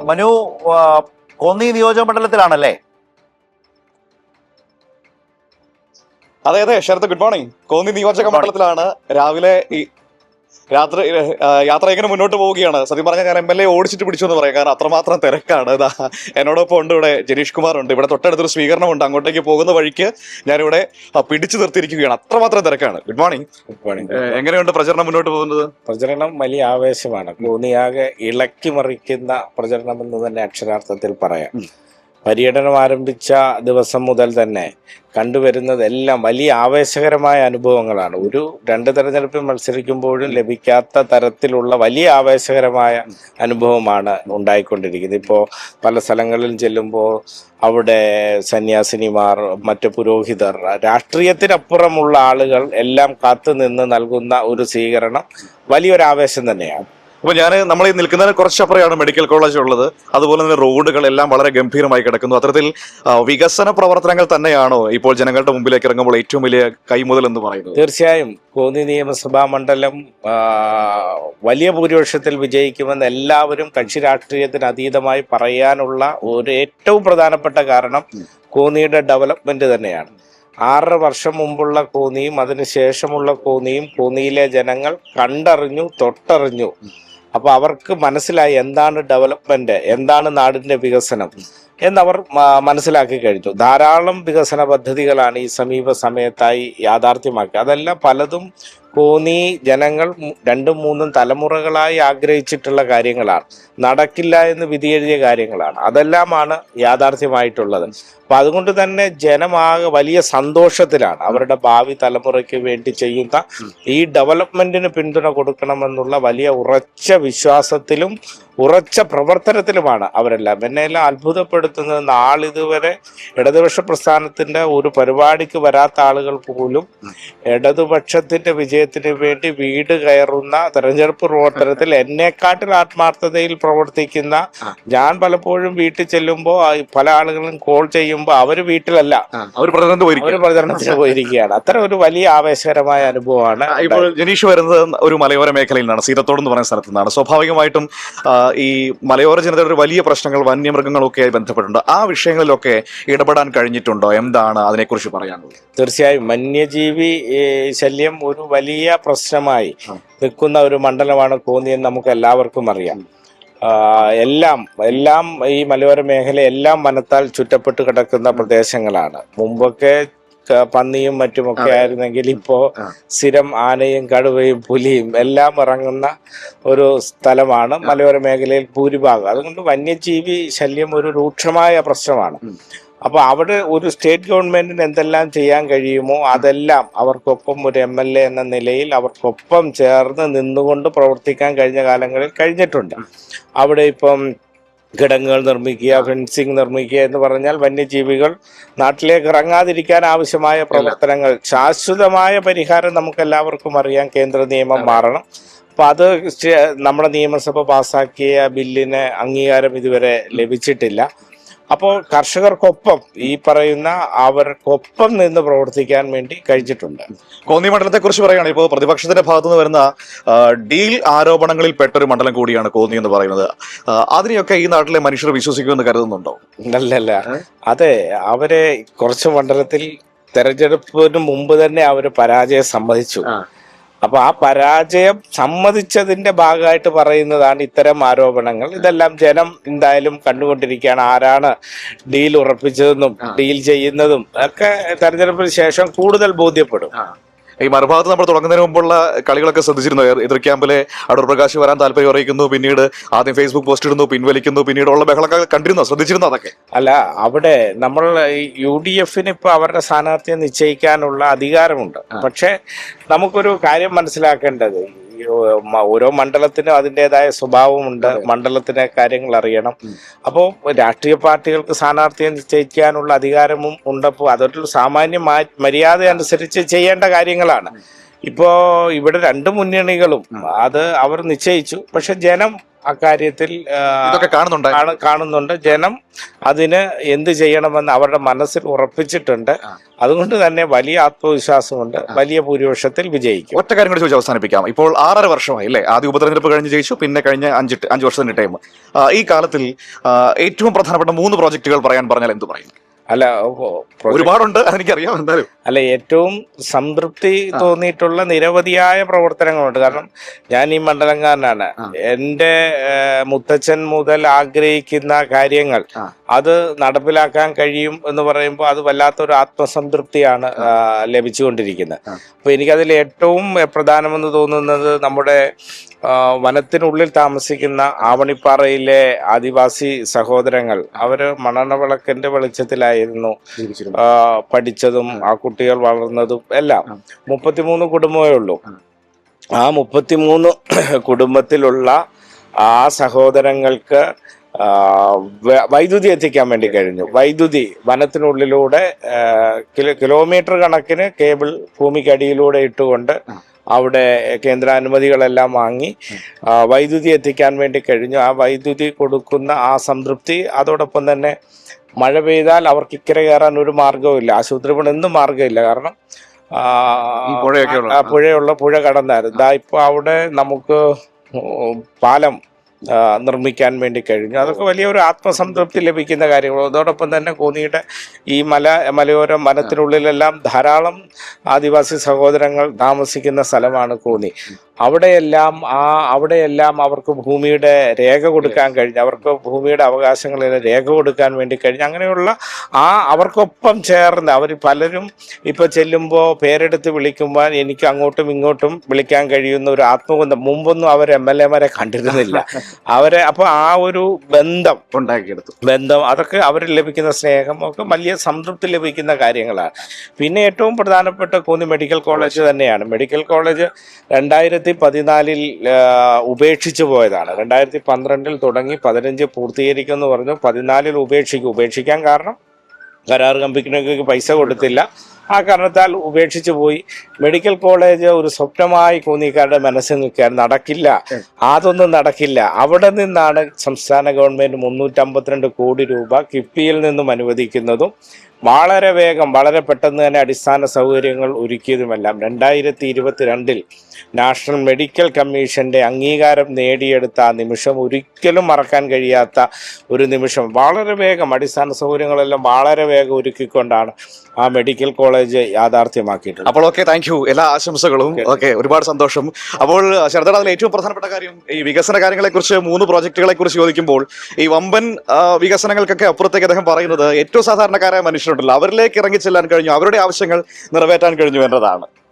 മനു, കോന്നി നിയോജക മണ്ഡലത്തിലാണല്ലേ? അതെ അതെ ശരത്, ഗുഡ് മോർണിംഗ്. കോന്നി നിയോജക മണ്ഡലത്തിലാണ്. രാവിലെ ഈ യാത്ര ഇങ്ങനെ മുന്നോട്ട് പോവുകയാണ്. സത്യം പറഞ്ഞാൽ ഞാൻ MLA ഓടിച്ചിട്ട് പിടിച്ചു എന്ന് പറയാം, കാരണം അത്രമാത്രം തിരക്കാണ്. എന്നോടൊപ്പം ഉണ്ട് ഇവിടെ ജനീഷ് കുമാർ ഉണ്ട്. ഇവിടെ തൊട്ടടുത്തൊരു സ്വീകരണമുണ്ട്, അങ്ങോട്ടേക്ക് പോകുന്ന വഴിക്ക് ഞാനിവിടെ പിടിച്ചു നിർത്തിയിരിക്കുകയാണ്. അത്രമാത്രം തിരക്കാണ്. Good morning. Good morning. എങ്ങനെയുണ്ട് പ്രചരണം മുന്നോട്ട് പോകുന്നത്? പ്രചരണം വലിയ ആവേശമാണ്. കോന്നിയാകെ ഇളക്കി മറിക്കുന്ന പ്രചരണം എന്ന് തന്നെ അക്ഷരാർത്ഥത്തിൽ പറയാം. പര്യടനം ആരംഭിച്ച ദിവസം മുതൽ തന്നെ കണ്ടുവരുന്നതെല്ലാം വലിയ ആവേശകരമായ അനുഭവങ്ങളാണ്. രണ്ട് തെരഞ്ഞെടുപ്പിൽ മത്സരിക്കുമ്പോഴും ലഭിക്കാത്ത തരത്തിലുള്ള വലിയ ആവേശകരമായ അനുഭവമാണ് ഉണ്ടായിക്കൊണ്ടിരിക്കുന്നത്. ഇപ്പോൾ പല സ്ഥലങ്ങളിലും ചെല്ലുമ്പോൾ അവിടെ സന്യാസിനിമാർ, മറ്റ് പുരോഹിതർ, രാഷ്ട്രീയത്തിനപ്പുറമുള്ള ആളുകൾ എല്ലാം കാത്തുനിന്ന് നൽകുന്ന ഒരു സ്വീകരണം വലിയൊരു ആവേശം തന്നെയാണ്. അപ്പൊ നമ്മൾ ഈ നിൽക്കുന്നതിന് കുറച്ചപ്പുറയാണ് മെഡിക്കൽ കോളേജ് ഉള്ളത്. അതുപോലെ തന്നെ റോഡുകളെല്ലാം വളരെ ഗംഭീരമായി കിടക്കുന്നു. അത്തരത്തിൽ വികസന പ്രവർത്തനങ്ങൾ തന്നെയാണോ ഇപ്പോൾ ജനങ്ങളുടെ മുമ്പിലേക്ക് ഇറങ്ങുമ്പോൾ ഏറ്റവും വലിയ കൈമുതൽ എന്ന് പറയുന്നത്? തീർച്ചയായും കോന്നി നിയമസഭാ മണ്ഡലം വലിയ ഭൂരിപക്ഷത്തിൽ വിജയിക്കുമെന്ന് എല്ലാവരും കക്ഷി രാഷ്ട്രീയത്തിന് അതീതമായി പറയാനുള്ള ഒരു ഏറ്റവും പ്രധാനപ്പെട്ട കാരണം കോന്നിയുടെ ഡെവലപ്മെന്റ് തന്നെയാണ്. 6 വർഷം മുമ്പുള്ള കോന്നിയും അതിനുശേഷമുള്ള കോന്നിയും കോന്നിയിലെ ജനങ്ങൾ കണ്ടറിഞ്ഞു, തൊട്ടറിഞ്ഞു. അപ്പോൾ അവർക്ക് മനസ്സിലായി എന്താണ് ഡെവലപ്മെന്റ്, എന്താണ് നാടിന്റെ വികസനം എന്നവർ മനസ്സിലാക്കി കഴിഞ്ഞു. ധാരാളം വികസന പദ്ധതികളാണ് ഈ സമീപ സമയത്തായി യാഥാർത്ഥ്യമാക്കുക. അതെല്ലാം പലതും കോന്നി ജനങ്ങൾ 2-3 തലമുറകളായി ആഗ്രഹിച്ചിട്ടുള്ള കാര്യങ്ങളാണ്, നടക്കില്ല എന്ന് വിധിയെഴുതിയ കാര്യങ്ങളാണ്. അതെല്ലാമാണ് യാഥാർത്ഥ്യമായിട്ടുള്ളത്. അപ്പം അതുകൊണ്ട് തന്നെ ജനമാകെ വലിയ സന്തോഷത്തിലാണ്. അവരുടെ ഭാവി തലമുറയ്ക്ക് വേണ്ടി ചെയ്യുന്ന ഈ ഡെവലപ്മെന്റിന് പിന്തുണ കൊടുക്കണമെന്നുള്ള വലിയ ഉറച്ച വിശ്വാസത്തിലും ഉറച്ച പ്രവർത്തനത്തിലുമാണ് അവരെല്ലാം. എന്നെല്ലാം അത്ഭുതപ്പെടുത്തുന്നത്, നാളിതുവരെ ഇടതുപക്ഷ പ്രസ്ഥാനത്തിന്റെ ഒരു പരിപാടിക്ക് വരാത്ത ആളുകൾ പോലും ഇടതുപക്ഷത്തിന്റെ വിജയത്തിന് വേണ്ടി വീട് കയറുന്ന തെരഞ്ഞെടുപ്പ് പ്രവർത്തനത്തിൽ എന്നെക്കാട്ടിൽ ആത്മാർത്ഥതയിൽ പ്രവർത്തിക്കുന്ന, ഞാൻ പലപ്പോഴും വീട്ടിൽ ചെല്ലുമ്പോൾ പല ആളുകളും കോൾ ചെയ്യുമ്പോൾ അവര് വീട്ടിലല്ല, അവർ പ്രചരണത്തിന് പോയിരിക്കുകയാണ്. അത്ര ഒരു വലിയ ആവേശകരമായ അനുഭവമാണ്. ഇപ്പോൾ ജനീഷ് വരുന്നത് ഒരു മലയോര മേഖലയിൽ നിന്നാണ്, സീതത്തോട് എന്ന് പറയുന്ന സ്ഥലത്തു നിന്നാണ്. സ്വാഭാവികമായിട്ടും ഈ മലയോര ജനതയുടെ ഒരു വലിയ പ്രശ്നങ്ങൾ വന്യമൃഗങ്ങളൊക്കെ ആയി ബന്ധപ്പെട്ടുണ്ട്. ആ വിഷയങ്ങളിലൊക്കെ ഇടപെടാൻ കഴിഞ്ഞിട്ടുണ്ടോ? എന്താണ് അതിനെക്കുറിച്ച് പറയാനുള്ളത്? തീർച്ചയായും വന്യജീവി ശല്യം ഒരു വലിയ പ്രശ്നമായി നിൽക്കുന്ന ഒരു മണ്ഡലമാണ് കോന്നി എന്ന് നമുക്ക് എല്ലാവർക്കും അറിയാം. എല്ലാം ഈ മലയോര മേഖല എല്ലാം വനത്താൽ ചുറ്റപ്പെട്ട് കിടക്കുന്ന പ്രദേശങ്ങളാണ്. മുമ്പൊക്കെ പന്നിയും മറ്റുമൊക്കെ ആയിരുന്നെങ്കിൽ ഇപ്പോൾ സ്ഥിരം ആനയും കടുവയും പുലിയും എല്ലാം ഇറങ്ങുന്ന ഒരു സ്ഥലമാണ് മലയോര മേഖലയിൽ ഭൂരിഭാഗം. അതുകൊണ്ട് വന്യജീവി ശല്യം ഒരു രൂക്ഷമായ പ്രശ്നമാണ്. അപ്പോൾ അവിടെ ഒരു സ്റ്റേറ്റ് ഗവൺമെന്റിന് എന്തെല്ലാം ചെയ്യാൻ കഴിയുമോ അതെല്ലാം അവർക്കൊപ്പം ഒരു MLA എന്ന നിലയിൽ അവർക്കൊപ്പം ചേർന്ന് നിന്നുകൊണ്ട് പ്രവർത്തിക്കാൻ കഴിഞ്ഞ കാലങ്ങളിൽ കഴിഞ്ഞിട്ടുണ്ട്. അവിടെ ഇപ്പം കിടങ്ങുകൾ നിർമ്മിക്കുക, ഫെൻസിങ് നിർമ്മിക്കുക എന്ന് പറഞ്ഞാൽ വന്യജീവികൾ നാട്ടിലേക്ക് ഇറങ്ങാതിരിക്കാൻ ആവശ്യമായ പ്രവർത്തനങ്ങൾ, ശാശ്വതമായ പരിഹാരം നമുക്ക് എല്ലാവർക്കും അറിയാം. കേന്ദ്ര നിയമം മാറണം. അപ്പം അത് നമ്മുടെ നിയമസഭ പാസാക്കിയ ബില്ലിന് അംഗീകാരം ഇതുവരെ ലഭിച്ചിട്ടില്ല. അപ്പോൾ കർഷകർക്കൊപ്പം ഈ പറയുന്ന അവർക്കൊപ്പം നിന്ന് പ്രവർത്തിക്കാൻ വേണ്ടി കഴിച്ചിട്ടുണ്ട്. കോന്നി മണ്ഡലത്തെ കുറിച്ച് പറയുകയാണ്, ഇപ്പോൾ പ്രതിപക്ഷത്തിന്റെ ഭാഗത്തുനിന്ന് വരുന്ന ഡീൽ ആരോപണങ്ങളിൽ പെട്ടൊരു മണ്ഡലം കൂടിയാണ് കോന്നി എന്ന് പറയുന്നത്. അതിനെയൊക്കെ ഈ നാട്ടിലെ മനുഷ്യർ വിശ്വസിക്കുമെന്ന് കരുതുന്നുണ്ടോ? അല്ലല്ല, അതെ, അവരെ കുറച്ച് മണ്ഡലത്തിൽ തെരഞ്ഞെടുപ്പിന് മുമ്പ് തന്നെ അവര് പരാജയം സമ്മതിച്ചു. അപ്പൊ ആ പരാജയം സമ്മതിച്ചതിന്റെ ഭാഗമായിട്ട് പറയുന്നതാണ് ഇത്തരം ആരോപണങ്ങൾ. ഇതെല്ലാം ജനം എന്തായാലും കണ്ടുകൊണ്ടിരിക്കുകയാണ്. ആരാണ് ഡീൽ ഉറപ്പിച്ചതെന്നും ഡീൽ ചെയ്യുന്നതും ഒക്കെ തെരഞ്ഞെടുപ്പിന് ശേഷം കൂടുതൽ ബോധ്യപ്പെടും. ഈ മറുഭാഗത്ത് നമ്മൾ തുടങ്ങുന്നതിന് മുമ്പുള്ള കളികളൊക്കെ ശ്രദ്ധിച്ചിരുന്നു. എതിർ ക്യാമ്പിലെ അടൂർ പ്രകാശ് വരാൻ താല്പര്യം അറിയിക്കുന്നു, പിന്നീട് ആദ്യം ഫേസ്ബുക്ക് പോസ്റ്റ് ഇടുന്നു, പിൻവലിക്കുന്നു, പിന്നീടുള്ള ബഹളമൊക്കെ കണ്ടിരുന്നോ, ശ്രദ്ധിച്ചിരുന്നു? അതൊക്കെ അല്ല, അവിടെ നമ്മൾ UDFന് ഇപ്പൊ അവരുടെ സ്ഥാനാർത്ഥിയെ നിശ്ചയിക്കാനുള്ള അധികാരമുണ്ട്. പക്ഷെ നമുക്കൊരു കാര്യം മനസ്സിലാക്കേണ്ടത്, ഓരോ മണ്ഡലത്തിനും അതിൻ്റെതായ സ്വഭാവമുണ്ട്. മണ്ഡലത്തിലെ കാര്യങ്ങൾ അറിയണം. അപ്പോൾ രാഷ്ട്രീയ പാർട്ടികൾക്ക് സ്ഥാനാർത്ഥിയെ നിശ്ചയിക്കാനുള്ള അധികാരവും ഉണ്ടപ്പോൾ അതൊരു സാമാന്യ മര്യാദ അനുസരിച്ച് ചെയ്യേണ്ട കാര്യങ്ങളാണ്. ഇപ്പോൾ ഇവിടെ 2 മുന്നണികളും അത് അവർ നിശ്ചയിച്ചു. പക്ഷെ ജനം അക്കാര്യത്തിൽ ഇതൊക്കെ കാണുന്നുണ്ട്. കാണുന്നുണ്ട്. ജനം അതിന് എന്ത് ചെയ്യണമെന്ന് അവരുടെ മനസ്സിൽ ഉറപ്പിച്ചിട്ടുണ്ട്. അതുകൊണ്ട് തന്നെ വലിയ ആത്മവിശ്വാസമുണ്ട്, വലിയ ഭൂരിപക്ഷത്തിൽ വിജയിക്കും. ഒറ്റ കാര്യം കൂടി ചോദിച്ച് അവസാനിപ്പിക്കാം. ഇപ്പോൾ 6.5 വർഷമായി അല്ലേ, ആദ്യ ഉപതെരഞ്ഞെടുപ്പ് കഴിഞ്ഞ് ജയിച്ചു, പിന്നെ കഴിഞ്ഞ 5 വർഷത്തിന്റെ ടൈം. ഈ കാലത്തിൽ ഏറ്റവും പ്രധാനപ്പെട്ട 3 പ്രോജക്റ്റുകൾ പറഞ്ഞാൽ എന്ത് പറയും? അല്ല, ഒരുപാടുണ്ട്, അതെനിക്കറിയാം. എന്തായാലും അല്ല, ഏറ്റവും സംതൃപ്തി തോന്നിയിട്ടുള്ള നിരവധിയായ പ്രവർത്തനങ്ങളുണ്ട്. കാരണം ഞാൻ ഈ മണ്ഡലംകാരനാണ്. എൻ്റെ മുത്തച്ഛൻ മുതൽ ആഗ്രഹിക്കുന്ന കാര്യങ്ങൾ അത് നടപ്പിലാക്കാൻ കഴിയും എന്ന് പറയുമ്പോൾ അത് വല്ലാത്തൊരു ആത്മസംതൃപ്തിയാണ് ലഭിച്ചുകൊണ്ടിരിക്കുന്നത്. അപ്പോൾ എനിക്കതിൽ ഏറ്റവും പ്രധാനമെന്ന് തോന്നുന്നത് നമ്മുടെ വനത്തിനുള്ളിൽ താമസിക്കുന്ന ആവണിപ്പാറയിലെ ആദിവാസി സഹോദരങ്ങൾ. അവര് മണ്ണെണ്ണ വിളക്കിന്റെ വെളിച്ചത്തിലായിരുന്നു പഠിച്ചതും ആ കുട്ടികൾ വളർന്നതും എല്ലാം. 33 കുടുംബമേ ഉള്ളൂ. ആ 33 കുടുംബത്തിലുള്ള ആ സഹോദരങ്ങൾക്ക് വൈദ്യുതി എത്തിക്കാൻ വേണ്ടി കഴിഞ്ഞു. വൈദ്യുതി വനത്തിനുള്ളിലൂടെ കിലോമീറ്റർ കണക്കിന് കേബിൾ ഭൂമിക്കടിയിലൂടെ ഇട്ടുകൊണ്ട് അവിടെ കേന്ദ്രാനുമതികളെല്ലാം വാങ്ങി വൈദ്യുതി എത്തിക്കാൻ വേണ്ടി കഴിഞ്ഞു. ആ വൈദ്യുതി കൊടുക്കുന്ന ആ സംതൃപ്തി, അതോടൊപ്പം തന്നെ മഴ പെയ്താൽ അവർക്ക് ഇക്കരെ കയറാൻ ഒരു മാർഗവുമില്ല, ആശുപത്രി പോകണമെന്നും മാർഗമില്ല. കാരണം പുഴ കടന്നായിരുന്നു. ഇപ്പൊ അവിടെ നമുക്ക് പാലം നിർമ്മിക്കാൻ വേണ്ടി കഴിഞ്ഞു. അതൊക്കെ വലിയൊരു ആത്മസംതൃപ്തി ലഭിക്കുന്ന കാര്യങ്ങൾ. അതോടൊപ്പം തന്നെ കോന്നിയുടെ ഈ മലയോരം വനത്തിനുള്ളിലെല്ലാം ധാരാളം ആദിവാസി സഹോദരങ്ങൾ താമസിക്കുന്ന സ്ഥലമാണ് കോന്നി. അവിടെയെല്ലാം അവർക്ക് ഭൂമിയുടെ രേഖ കൊടുക്കാൻ കഴിഞ്ഞു. അവർക്ക് ഭൂമിയുടെ അവകാശങ്ങളിൽ രേഖ കൊടുക്കാൻ വേണ്ടി കഴിഞ്ഞു. അങ്ങനെയുള്ള അവർക്കൊപ്പം ചേർന്ന് അവർ പലരും ഇപ്പൊ ചെല്ലുമ്പോൾ പേരെടുത്ത് വിളിക്കുമ്പോൾ എനിക്ക് അങ്ങോട്ടും ഇങ്ങോട്ടും വിളിക്കാൻ കഴിയുന്ന ഒരു ആത്മബന്ധം. മുമ്പൊന്നും അവർ MLA മാരെ കണ്ടിരുന്നില്ല. അപ്പൊ ആ ഒരു ബന്ധം ഉണ്ടാക്കിയെടുത്തു. അതൊക്കെ അവരിൽ ലഭിക്കുന്ന സ്നേഹം ഒക്കെ വലിയ സംതൃപ്തി ലഭിക്കുന്ന കാര്യങ്ങളാണ്. പിന്നെ ഏറ്റവും പ്രധാനപ്പെട്ട കോന്നി മെഡിക്കൽ കോളേജ് തന്നെയാണ്. മെഡിക്കൽ കോളേജ് 2014 ഉപേക്ഷിച്ചു പോയതാണ്. 2012 തുടങ്ങി 15 പൂർത്തീകരിക്കുമെന്ന് പറഞ്ഞു. 14 ഉപേക്ഷിക്കാൻ കാരണം കരാർ കമ്പനിക്ക് പൈസ കൊടുത്തില്ല. ആ കാരണത്താൽ ഉപേക്ഷിച്ചു പോയി. മെഡിക്കൽ കോളേജ് ഒരു സ്വപ്നമായി കോന്നിക്കാരുടെ മനസ്സിൽ നിൽക്കാൻ നടക്കില്ല, അതൊന്നും നടക്കില്ല. അവിടെ നിന്നാണ് സംസ്ഥാന ഗവൺമെന്റ് 352 കോടി രൂപ കിഫ്ബിയിൽ നിന്നും അനുവദിക്കുന്നതും വളരെ വേഗം വളരെ പെട്ടെന്ന് തന്നെ അടിസ്ഥാന സൗകര്യങ്ങൾ ഒരുക്കിയതുമെല്ലാം. 2022 നാഷണൽ മെഡിക്കൽ കമ്മീഷന്റെ അംഗീകാരം നേടിയെടുത്ത ആ നിമിഷം ഒരിക്കലും മറക്കാൻ കഴിയാത്ത ഒരു നിമിഷം. വളരെ വേഗം അടിസ്ഥാന സൗകര്യങ്ങളെല്ലാം വളരെ വേഗം ഒരുക്കിക്കൊണ്ടാണ് ആ മെഡിക്കൽ കോളേജ് യാഥാർത്ഥ്യമാക്കിയിട്ടുണ്ട്. അപ്പോൾ ഓക്കെ, താങ്ക് യു, എല്ലാ ആശംസകളും. ഓക്കെ, ഒരുപാട് സന്തോഷം. അപ്പോൾ ശരദ, അതിൽ ഏറ്റവും പ്രധാനപ്പെട്ട കാര്യം ഈ വികസന കാര്യങ്ങളെ കുറിച്ച് 3 പ്രോജക്റ്റുകളെ കുറിച്ച് ചോദിക്കുമ്പോൾ ഈ വമ്പൻ വികസനങ്ങൾക്കൊക്കെ അപ്പുറത്തേക്ക് അദ്ദേഹം പറയുന്നത് ഏറ്റവും സാധാരണക്കാരായ മനുഷ്യരുണ്ടല്ലോ, അവരിലേക്ക് ഇറങ്ങിച്ചെല്ലാൻ കഴിഞ്ഞു, അവരുടെ ആവശ്യങ്ങൾ നിറവേറ്റാൻ കഴിഞ്ഞു എന്നതാണ്.